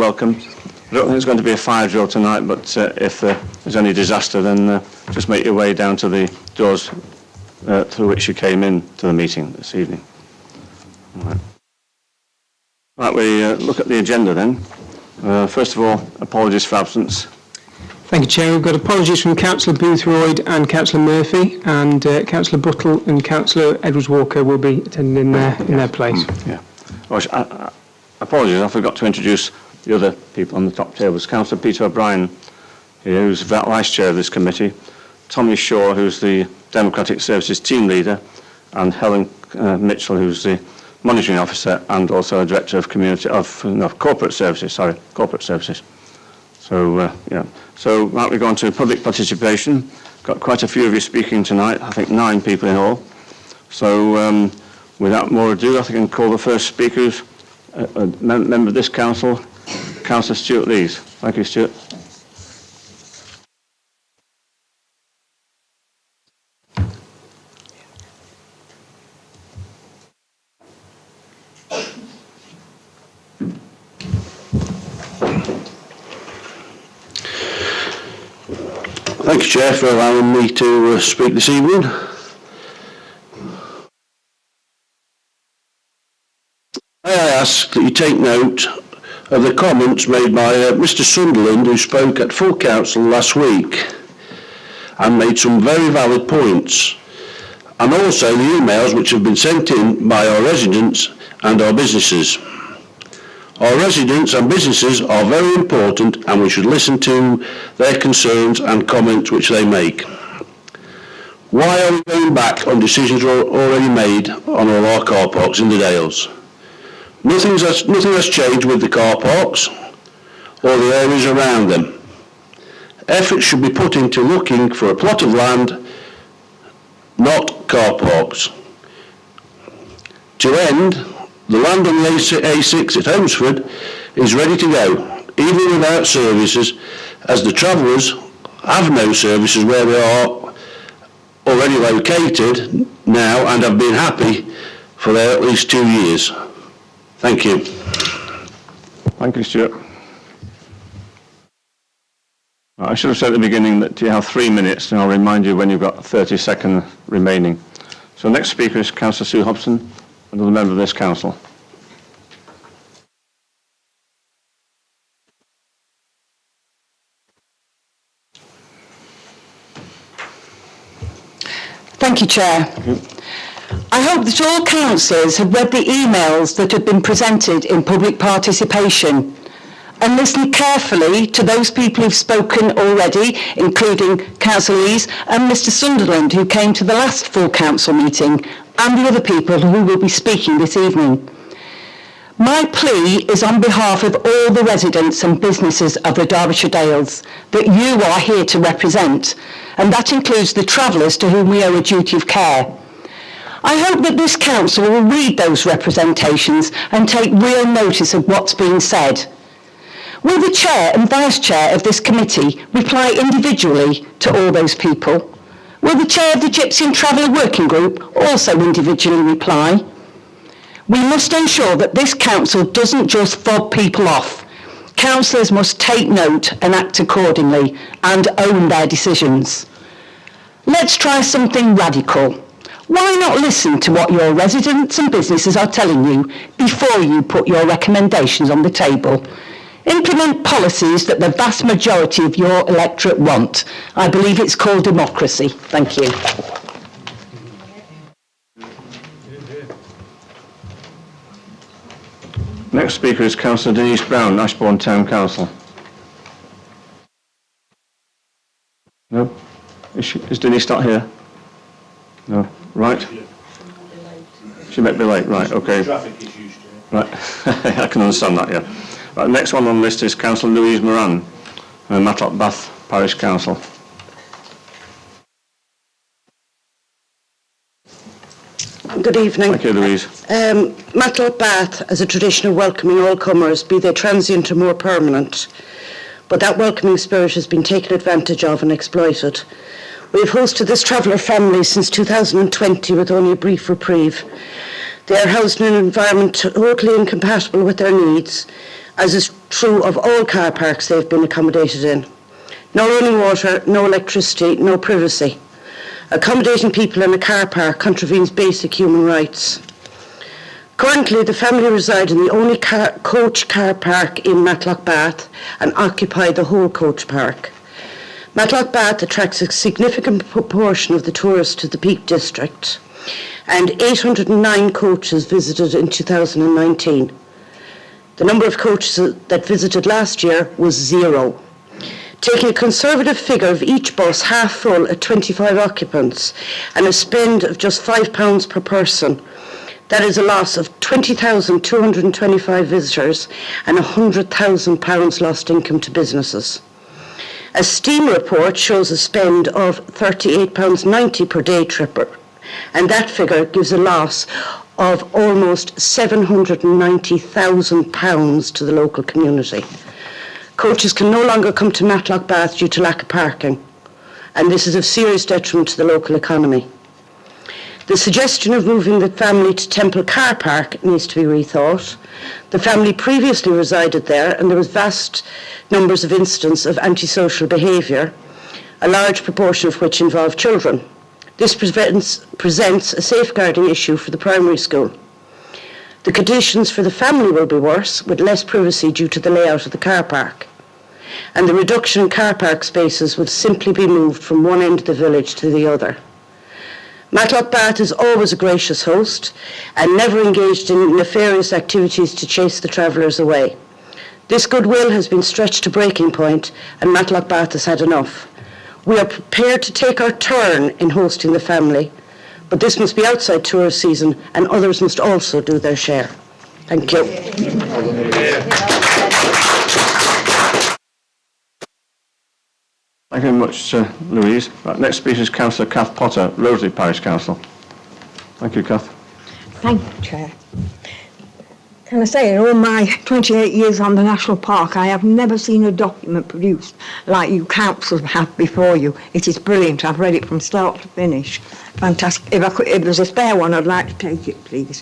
welcome. I don't think it's going to be a fire drill tonight, but if there's any disaster, then just make your way down to the doors through which you came in to the meeting this evening. Right, we look at the agenda then. First of all, apologies for absence. Thank you, Chair. We've got apologies from Councillor Boothroyd and Councillor Murphy, and Councillor Buttle and Councillor Edwards-Walker will be attending in their place. Yeah. Apologies, I forgot to introduce the other people on the top tables. Councillor Peter O'Brien here, who's Vice Chair of this committee, Tommy Shaw, who's the Democratic Services Team Leader, and Helen Mitchell, who's the Monitoring Officer and also a Director of Corporate Services. So, So, right, we go on to public participation. Got quite a few of you speaking tonight, I think 9 people in all. So, without more ado, I think I can call the first speaker, who's a member of this council, Councillor Stuart Lees. Thank you, Stuart. Thank you, Chair, for allowing me to speak this evening. May I ask that you take note of the comments made by Mr. Sunderland, who spoke at full council last week and made some very valid points, and also the emails which have been sent in by our residents and our businesses. Our residents and businesses are very important, and we should listen to their concerns and comments which they make. Why are we going back on decisions already made on all our car parks in the Dales? Nothing has changed with the car parks or the areas around them. Effort should be put into looking for a plot of land, not car parks. To end, the land on the A6 at Holmesford is ready to go, even without services, as the travellers have no services where they are already located now and have been happy for there at least 2 years. Thank you. Thank you, Stuart. I should have said at the beginning that you have 3 minutes, and I'll remind you when you've got 30 seconds remaining. So next speaker is Councillor Sue Hobson, another member of this council. Thank you, Chair. Thank you. I hope that all councillors have read the emails that have been presented in public participation and listened carefully to those people who've spoken already, including Councillor Lees and Mr. Sunderland, who came to the last full council meeting, and the other people who will be speaking this evening. My plea is on behalf of all the residents and businesses of the Derbyshire Dales that you are here to represent, and that includes the travellers to whom we owe a duty of care. I hope that this council will read those representations and take real notice of what's being said. Will the Chair and Vice Chair of this committee reply individually to all those people? Will the Chair of the Gypsy and Traveller Working Group also individually reply? We must ensure that this council doesn't just fob people off. Councillors must take note and act accordingly and own their decisions. Let's try something radical. Why not listen to what your residents and businesses are telling you before you put your recommendations on the table? Implement policies that the vast majority of your electorate want. I believe it's called democracy. Thank you. Next speaker is Councillor Denise Brown, Ashbourne Town Council. No? Is Denise not here? No. Right. She might be late. Right. Okay. Traffic issues. Right. I can understand that. Yeah. Right. Next one on the list is Councillor Louise Moran, Matlock Bath Parish Council. Good evening. Thank you, Louise. Matlock Bath has a tradition of welcoming all comers, be they transient or more permanent. But that welcoming spirit has been taken advantage of and exploited. We have hosted this traveller family since 2020 with only a brief reprieve. They are housed in an environment totally incompatible with their needs, as is true of all car parks they've been accommodated in. No running water, no electricity, no privacy. Accommodating people in a car park contravenes basic human rights. Currently, the family reside in the only coach car park in Matlock Bath and occupy the whole coach park. Matlock Bath attracts a significant proportion of the tourists to the Peak District, and 809 coaches visited in 2019. The number of coaches that visited last year was 0. Taking a conservative figure of each bus half full at 25 occupants and a spend of just £5 per person, that is a loss of 20,225 visitors and £100,000 lost income to businesses. A Steam report shows a spend of £38.90 per day tripper, and that figure gives a loss of almost £790,000 to the local community. Coaches can no longer come to Matlock Bath due to lack of parking, and this is of serious detriment to the local economy. The suggestion of moving the family to Temple Car Park needs to be rethought. The family previously resided there, and there was vast numbers of incidents of antisocial behaviour, a large proportion of which involved children. This presents a safeguarding issue for the primary school. The conditions for the family will be worse, with less privacy due to the layout of the car park. And the reduction in car park spaces will simply be moved from one end of the village to the other. Matlock Bath is always a gracious host and never engaged in nefarious activities to chase the travellers away. This goodwill has been stretched to breaking point, and Matlock Bath has had enough. We are prepared to take our turn in hosting the family, but this must be outside tourist season, and others must also do their share. Thank you. Thank you very much, Louise. Right, next speaker is Councillor Kath Potter, Roseley Parish Council. Thank you, Kath. Thank you, Chair. Can I say, in all my 28 years on the National Park, I have never seen a document produced like you councils have before you. It is brilliant. I've read it from start to finish. Fantastic. If there's a spare one, I'd like to take it, please.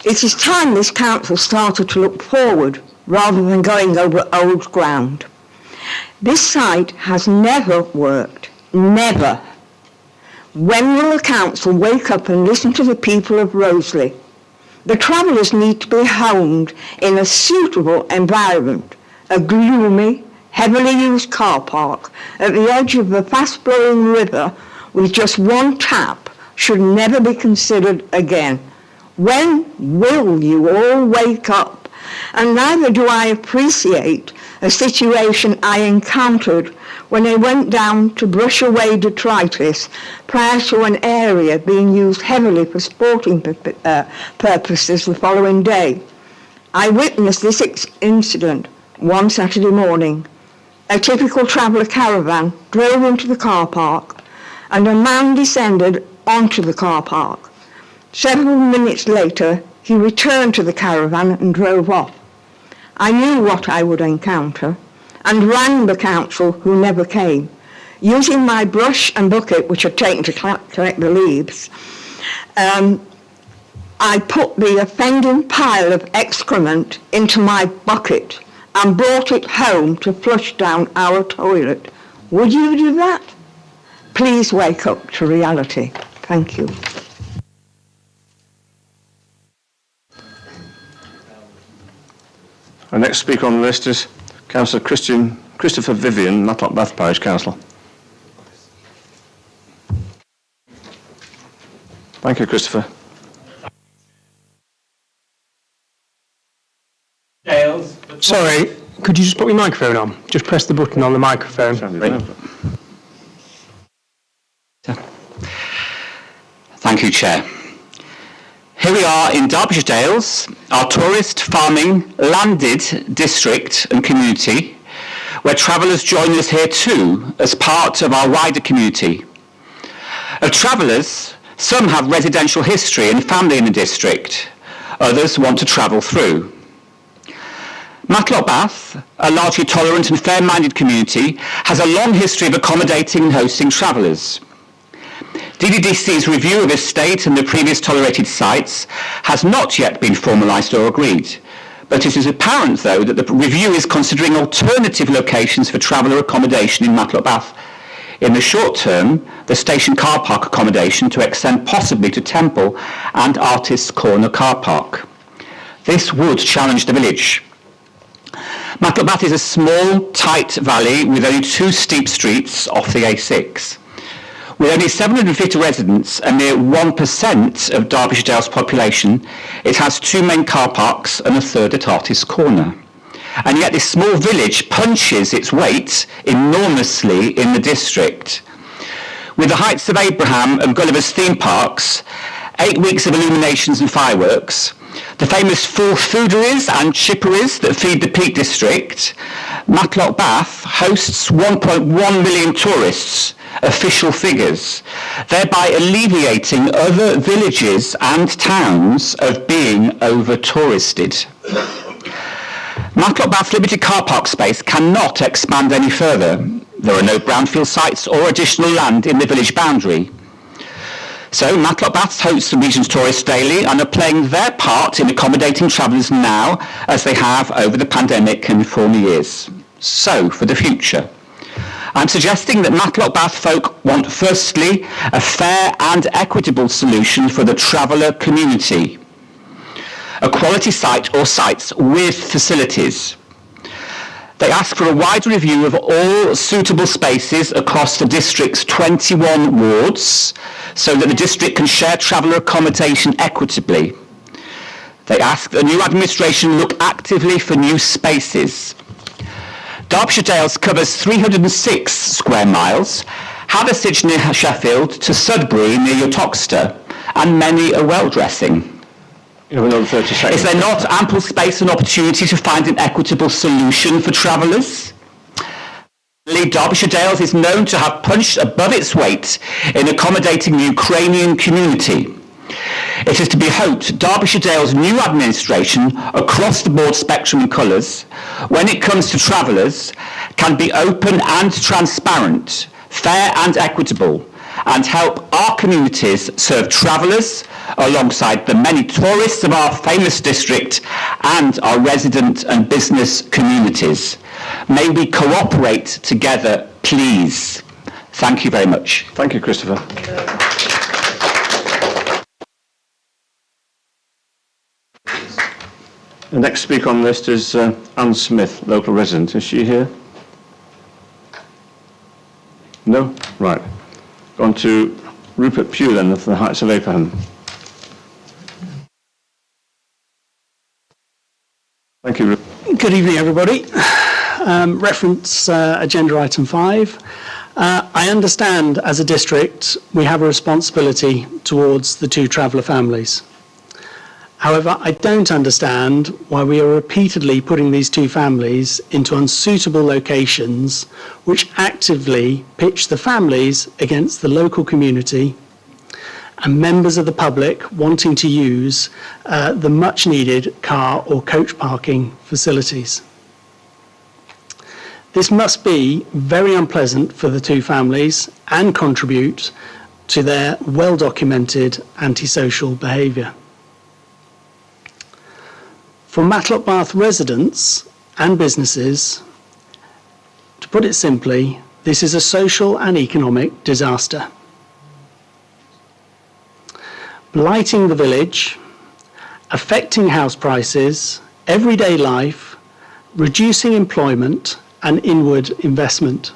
It is time this council started to look forward rather than going over old ground. This site has never worked. Never. When will the council wake up and listen to the people of Roseley? The travellers need to be homed in a suitable environment. A gloomy, heavily used car park at the edge of a fast-flowing river with just one tap should never be considered again. When will you all wake up? And neither do I appreciate a situation I encountered when I went down to brush away detritus prior to an area being used heavily for sporting purposes the following day. I witnessed this incident one Saturday morning. A typical traveller caravan drove into the car park and a man descended onto the car park. Several minutes later, he returned to the caravan and drove off. I knew what I would encounter and rang the council, who never came. Using my brush and bucket, which I'd taken to collect the leaves, I put the offending pile of excrement into my bucket and brought it home to flush down our toilet. Would you do that? Please wake up to reality. Thank you. Our next speaker on the list is Councillor Christopher Vivian, Matlock Bath Parish Council. Thank you, Christopher. Sorry, could you just put your microphone on? Just press the button on the microphone. Thank you, Chair. Here we are in Derbyshire Dales, our tourist, farming, landed district and community, where travellers join us here too as part of our wider community. Of travellers, some have residential history and family in the district, others want to travel through. Matlock Bath, a largely tolerant and fair-minded community, has a long history of accommodating and hosting travellers. DDDC's review of estate and the previous tolerated sites has not yet been formalised or agreed, But it is apparent, though, that the review is considering alternative locations for traveller accommodation in Matlock Bath. In the short term, the station car park accommodation to extend possibly to Temple and Artists' Corner car park. This would challenge the village. Matlock Bath is a small, tight valley with only 2 steep streets off the A6. With only 750 residents, a mere 1% of Derbyshire Dales population, it has 2 main car parks and a third at Artists' Corner. And yet this small village punches its weight enormously in the district. With the Heights of Abraham and Gulliver's theme parks, 8 weeks of illuminations and fireworks, the famous full fooderies and chipperies that feed the Peak District, Matlock Bath hosts 1.1 million tourists, official figures, thereby alleviating other villages and towns of being over-touristed. Matlock Bath's limited car park space cannot expand any further. There are no brownfield sites or additional land in the village boundary. So Matlock Bath hosts the region's tourists daily and are playing their part in accommodating travellers now as they have over the pandemic and former years. So, for the future, I'm suggesting that Matlock Bath folk want, firstly, a fair and equitable solution for the traveller community. A quality site or sites with facilities. They ask for a wide review of all suitable spaces across the district's 21 wards so that the district can share traveller accommodation equitably. They ask that the new administration look actively for new spaces. Derbyshire Dales covers 306 square miles, Hathersage near Sheffield to Sudbury near Uttoxeter, and many a well dressing. You have another 30 seconds. Is there not ample space and opportunity to find an equitable solution for travellers? Derbyshire Dales is known to have punched above its weight in accommodating the Ukrainian community. It is to be hoped Derbyshire Dales' new administration, across the board spectrum and colours, when it comes to travellers, can be open and transparent, fair and equitable, and help our communities serve travellers alongside the many tourists of our famous district and our resident and business communities. May we cooperate together, please. Thank you very much. Thank you, Christopher. The next speaker on the list is Anne Smith, local resident. Is she here? No? Right. On to Rupert Pugh then, of the Heights of Abraham. Thank you, Rupert. Good evening, everybody. Reference agenda item 5. I understand as a district we have a responsibility towards the 2 traveller families. However, I don't understand why we are repeatedly putting these 2 families into unsuitable locations which actively pitch the families against the local community and members of the public wanting to use the much needed car or coach parking facilities. This must be very unpleasant for the 2 families and contribute to their well-documented antisocial behaviour. For Matlock Bath residents and businesses, to put it simply, this is a social and economic disaster. Blighting the village, affecting house prices, everyday life, reducing employment and inward investment.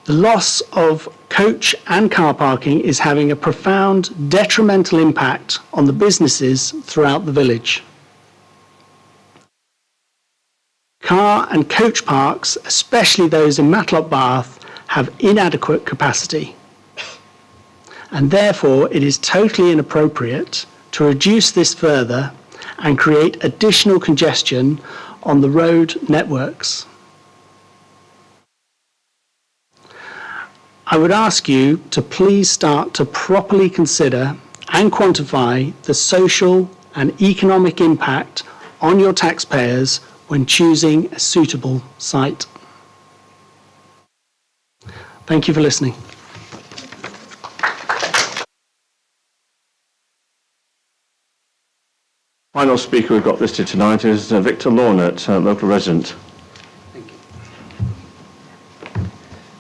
The loss of coach and car parking is having a profound detrimental impact on the businesses throughout the village. Car and coach parks, especially those in Matlock Bath, have inadequate capacity. And therefore it is totally inappropriate to reduce this further and create additional congestion on the road networks. I would ask you to please start to properly consider and quantify the social and economic impact on your taxpayers when choosing a suitable site. Thank you for listening. final speaker we've got listed tonight is Victor Lawnert, local resident.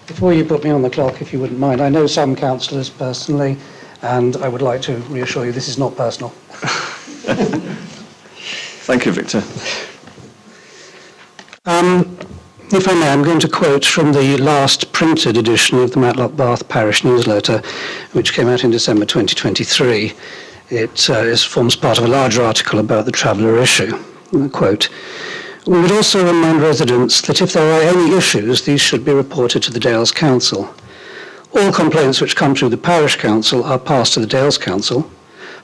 Before you put me on the clock, if you wouldn't mind, I know some councillors personally, and I would like to reassure you this is not personal. Thank you, Victor. If I may, I'm going to quote from the last printed edition of the Matlock Bath Parish newsletter, which came out in December 2023. It forms part of a larger article about the traveller issue. Quote, "We would also remind residents that if there are any issues, these should be reported to the Dales Council. All complaints which come through the Parish Council are passed to the Dales Council.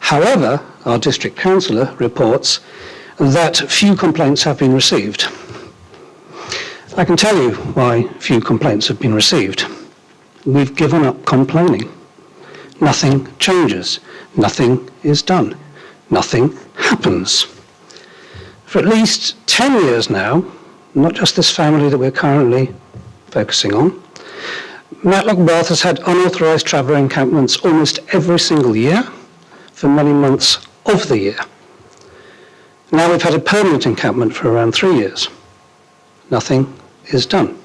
However, our District Councillor reports that few complaints have been received. I can tell you why few complaints have been received. We've given up complaining. Nothing changes. Nothing is done. Nothing happens. For at least 10 years now, not just this family that we're currently focusing on, Matlock Bath has had unauthorised traveller encampments almost every single year for many months of the year. Now we've had a permanent encampment for around 3 years. Nothing is done.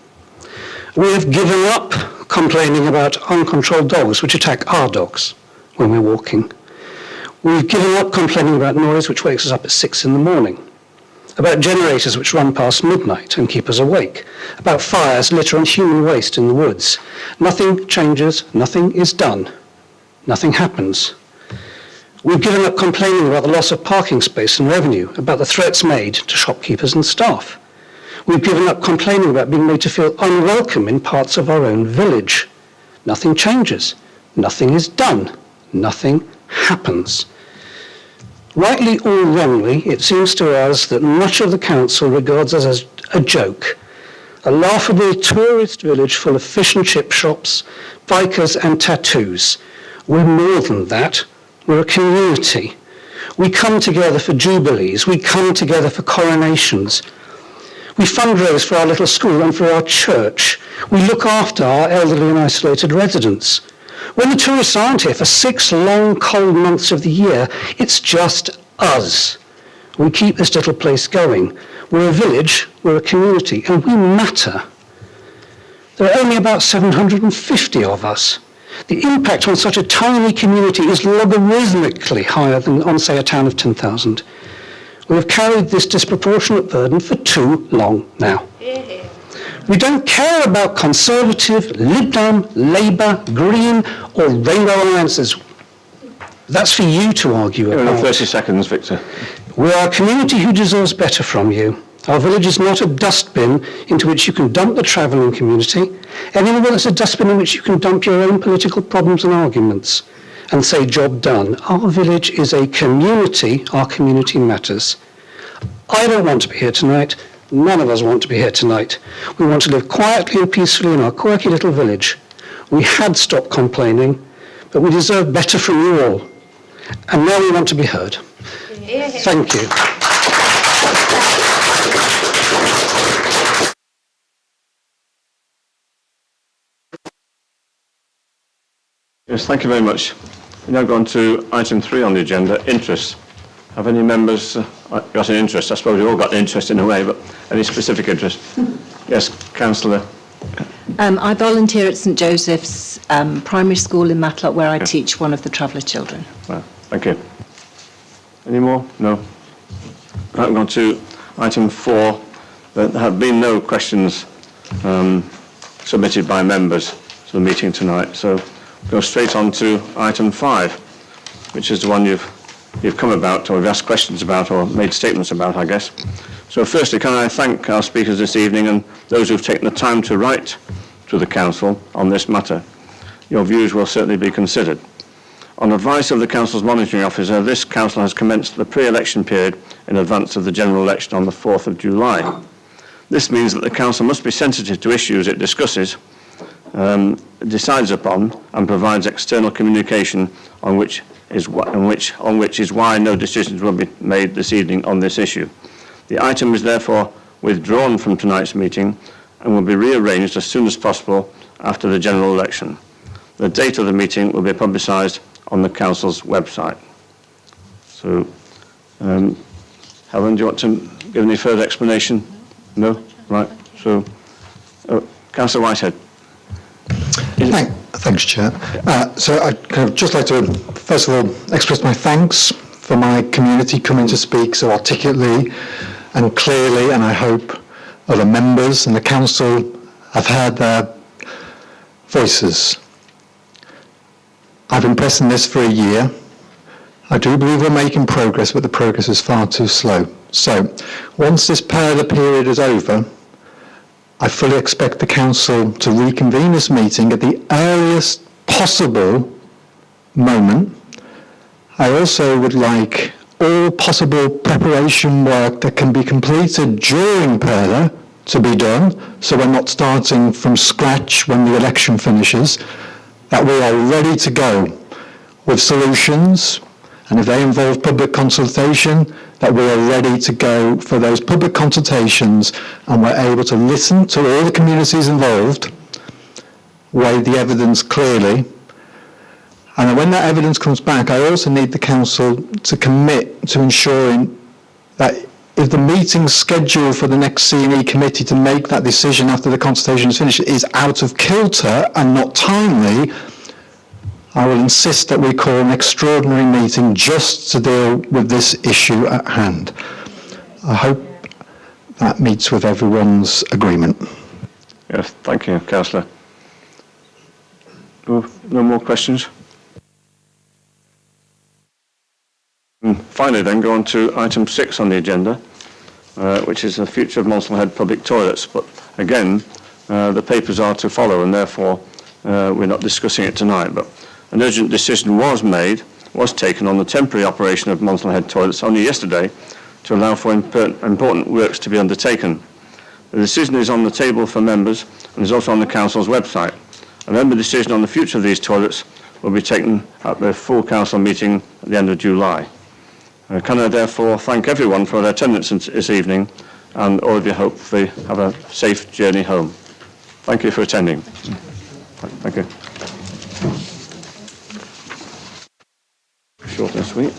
We have given up complaining about uncontrolled dogs which attack our dogs when we're walking. We've given up complaining about noise which wakes us up at 6 in the morning, about generators which run past midnight and keep us awake, about fires, litter and human waste in the woods. Nothing changes, nothing is done, nothing happens. We've given up complaining about the loss of parking space and revenue, about the threats made to shopkeepers and staff. We've given up complaining about being made to feel unwelcome in parts of our own village. Nothing changes, nothing is done, nothing happens. Rightly or wrongly, it seems to us that much of the council regards us as a joke, a laughable tourist village full of fish and chip shops, bikers and tattoos. We're more than that. We're a community. We come together for jubilees. We come together for coronations. We fundraise for our little school and for our church. We look after our elderly and isolated residents. When the tourists aren't here for 6 long, cold months of the year, it's just us. We keep this little place going. We're a village, we're a community, and we matter. There are only about 750 of us. The impact on such a tiny community is logarithmically higher than on, say, a town of 10,000. We have carried this disproportionate burden for too long now. We don't care about Conservative, Lib Dem, Labour, Green or Rainbow Alliances. That's for you to argue about. 30 seconds, Victor. We are a community who deserves better from you. Our village is not a dustbin into which you can dump the travelling community, any more than it's a dustbin in which you can dump your own political problems and arguments and say job done. Our village is a community. Our community matters. I don't want to be here tonight. None of us want to be here tonight. We want to live quietly and peacefully in our quirky little village. We had stopped complaining, but we deserve better from you all. And now we want to be heard. Thank you. Yes, thank you very much. We're now going to item 3 on the agenda, interest. Have any members got an interest? I suppose we've all got an interest in a way, but any specific interest? Yes, Councillor. I volunteer at St Joseph's Primary School in Matlock, where I teach one of the traveller children. Well, thank you. Any more? No. Right, we're on to item 4. There have been no questions submitted by members to the meeting tonight, so we'll go straight on to item 5, which is the one you've come about, or we've asked questions about, or made statements about, I guess. So firstly, can I thank our speakers this evening and those who've taken the time to write to the Council on this matter. Your views will certainly be considered. On advice of the Council's monitoring officer, this Council has commenced the pre-election period in advance of the general election on the 4th of July. This means that the Council must be sensitive to issues it discusses, decides upon and provides external communication on which is why no decisions will be made this evening on this issue. The item is therefore withdrawn from tonight's meeting and will be rearranged as soon as possible after the general election. The date of the meeting will be publicised on the Council's website. So, Helen, do you want to give any further explanation? No? Right. So, Councillor Whitehead. Thanks, Chair. So I'd kind of just like to, first of all, express my thanks for my community coming to speak so articulately and clearly, and I hope other members and the council have heard their voices. I've been pressing this for a year. I do believe we're making progress, but the progress is far too slow. So, once this period is over, I fully expect the council to reconvene this meeting at the earliest possible moment. I also would like all possible preparation work that can be completed during PERDA to be done, so we're not starting from scratch when the election finishes, that we are ready to go with solutions, and if they involve public consultation, that we are ready to go for those public consultations and we're able to listen to all the communities involved, weigh the evidence clearly, and then when that evidence comes back, I also need the council to commit to ensuring that if the meeting schedule for the next C&E committee to make that decision after the consultation is finished is out of kilter and not timely, I will insist that we call an extraordinary meeting just to deal with this issue at hand. I hope that meets with everyone's agreement. Yes, thank you, Councillor. No more questions? And finally then, go on to item 6 on the agenda, which is the future of Monsell public toilets. But again, the papers are to follow, and therefore we're not discussing it tonight. But an urgent decision was taken on the temporary operation of Monsell toilets only yesterday to allow for important works to be undertaken. The decision is on the table for members and is also on the Council's website. A member decision on the future of these toilets will be taken at the full Council meeting at the end of July. Can I therefore thank everyone for their attendance this evening, and all of you hopefully have a safe journey home. Thank you for attending. Thank you. Short and sweet.